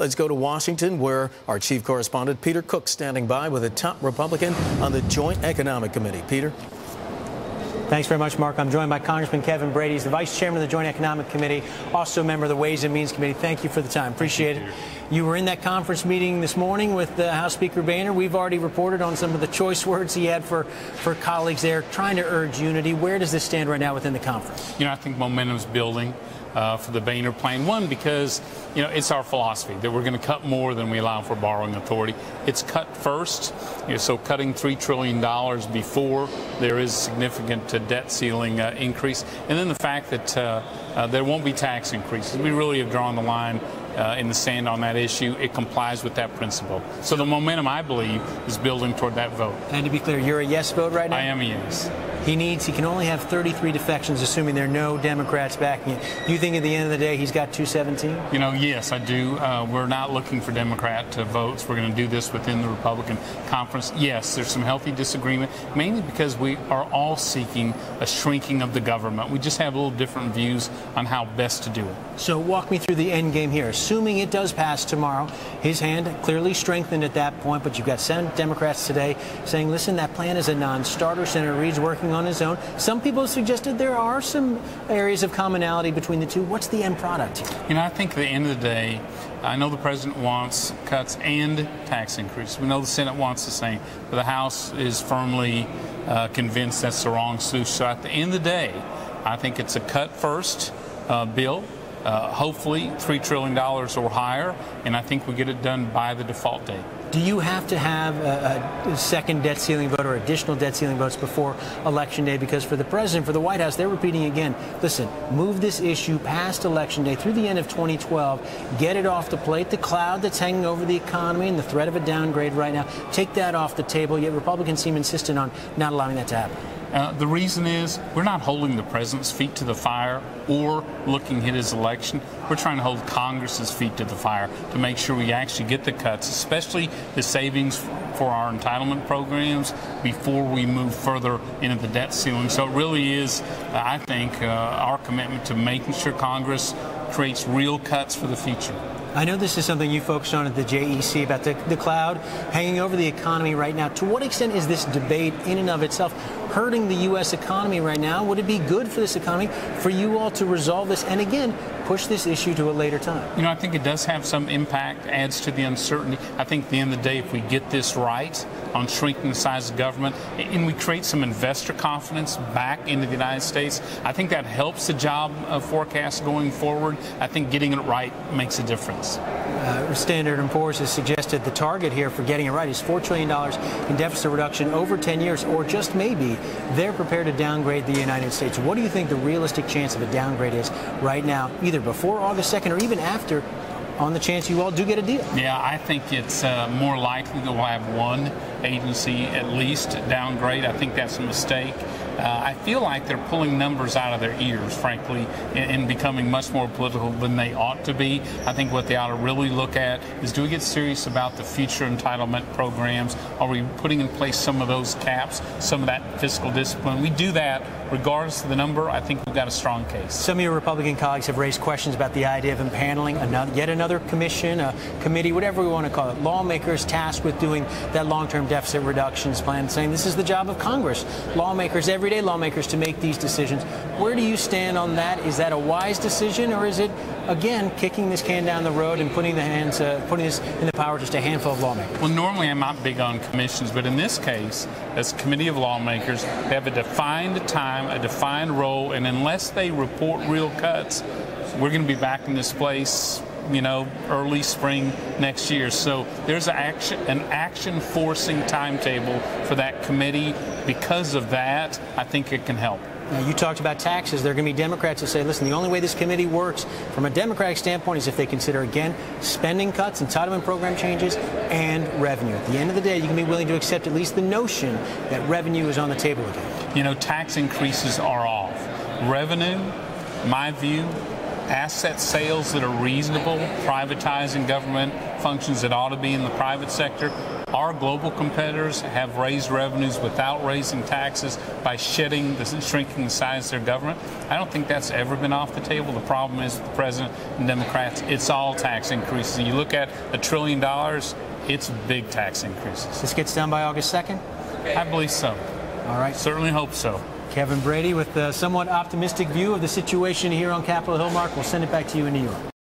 Let's go to Washington, where our chief correspondent Peter Cook's standing by with a top Republican on the Joint Economic Committee. Peter. Thanks very much, Mark. I'm joined by Congressman Kevin Brady. He's the vice chairman of the Joint Economic Committee, also a member of the Ways and Means Committee. Thank you for the time. Appreciate it. You were in that conference meeting this morning with House Speaker Boehner. We've already reported on some of the choice words he had for colleagues there, trying to urge unity. Where does this stand right now within the conference? I think momentum's building for the Boehner plan. One, because, it's our philosophy that we're going to cut more than we allow for borrowing authority. It's cut first, so cutting $3 trillion before there is significant debt ceiling increase. And then the fact that there won't be tax increases. We really have drawn the line in the sand on that issue. It complies with that principle. So the momentum, I believe, is building toward that vote. And to be clear, you're a yes vote right now? I am a yes. He can only have 33 defections, assuming there are no Democrats backing it. Do you think at the end of the day he's got 217? Yes, I do. We're not looking for Democrat votes. We're going to do this within the Republican conference. Yes, there's some healthy disagreement, mainly because we are all seeking a shrinking of the government. We just have a little different views on how best to do it. So walk me through the end game here. Assuming it does pass tomorrow, his hand clearly strengthened at that point, but you've got Senate Democrats today saying, listen, that plan is a non-starter. Senator Reid's working on his own. Some people have suggested there are some areas of commonality between the two. What's the end product here? I think at the end of the day, I know the president wants cuts and tax increases. We know the Senate wants the same, but the House is firmly convinced that's the wrong solution. So at the end of the day, I think it's a cut first bill. Hopefully $3 trillion or higher, and I think we get it done by the default date. Do you have to have a second debt ceiling vote or additional debt ceiling votes before Election Day? Because for the president, for the White House, they're repeating again, listen, move this issue past Election Day through the end of 2012, get it off the plate. The cloud that's hanging over the economy and the threat of a downgrade right now, take that off the table, yet Republicans seem insistent on not allowing that to happen. The reason is we're not holding the president's feet to the fire or looking at his election. We're trying to hold Congress's feet to the fire to make sure we actually get the cuts, especially the savings for our entitlement programs before we move further into the debt ceiling. So it really is, I think, our commitment to making sure Congress creates real cuts for the future. I know this is something you focused on at the JEC about the cloud hanging over the economy right now. To what extent is this debate in and of itself hurting the U.S. economy right now? Would it be good for this economy for you all to resolve this and, again, push this issue to a later time? I think it does have some impact, adds to the uncertainty. I think at the end of the day, if we get this right on shrinking the size of government and we create some investor confidence back into the United States, I think that helps the job forecast going forward. I think getting it right makes a difference. Standard & Poor's has suggested the target here for getting it right is $4 trillion in deficit reduction over 10 years, or just maybe they're prepared to downgrade the United States. What do you think the realistic chance of a downgrade is right now, either before August 2nd or even after, on the chance you all do get a deal? Yeah, I think it's more likely that we'll have one agency at least downgrade. I think that's a mistake. I feel like they're pulling numbers out of their ears, frankly, and becoming much more political than they ought to be. I think what they ought to really look at is, do we get serious about the future entitlement programs? Are we putting in place some of those caps, some of that fiscal discipline? We do that regardless of the number. I think we've got a strong case. Some of your Republican colleagues have raised questions about the idea of impaneling yet another commission, a committee, whatever we want to call it, lawmakers tasked with doing that long-term deficit reductions plan, saying this is the job of Congress, lawmakers, everyday lawmakers, to make these decisions. Where do you stand on that? Is that a wise decision, or is it, again, kicking this can down the road and putting this in the power of just a handful of lawmakers? Well, normally I'm not big on commissions, but in this case, as a committee of lawmakers, they have a defined time, a defined role, and unless they report real cuts, we're going to be back in this place, early spring next year. So there's an action forcing timetable for that committee. Because of that, I think it can help. Now, you talked about taxes. There are going to be Democrats that say, listen, the only way this committee works from a Democratic standpoint is if they consider, again, spending cuts, entitlement program changes, and revenue. At the end of the day, you can be willing to accept at least the notion that revenue is on the table again. Tax increases are off. Revenue, my view, asset sales that are reasonable, privatizing government functions that ought to be in the private sector. Our global competitors have raised revenues without raising taxes by shrinking the size of their government. I don't think that's ever been off the table. The problem is the president and Democrats, it's all tax increases. And you look at $1 trillion, it's big tax increases. This gets done by August 2nd? I believe so. All right. Certainly hope so. Kevin Brady with a somewhat optimistic view of the situation here on Capitol Hill. Mark, we'll send it back to you in New York.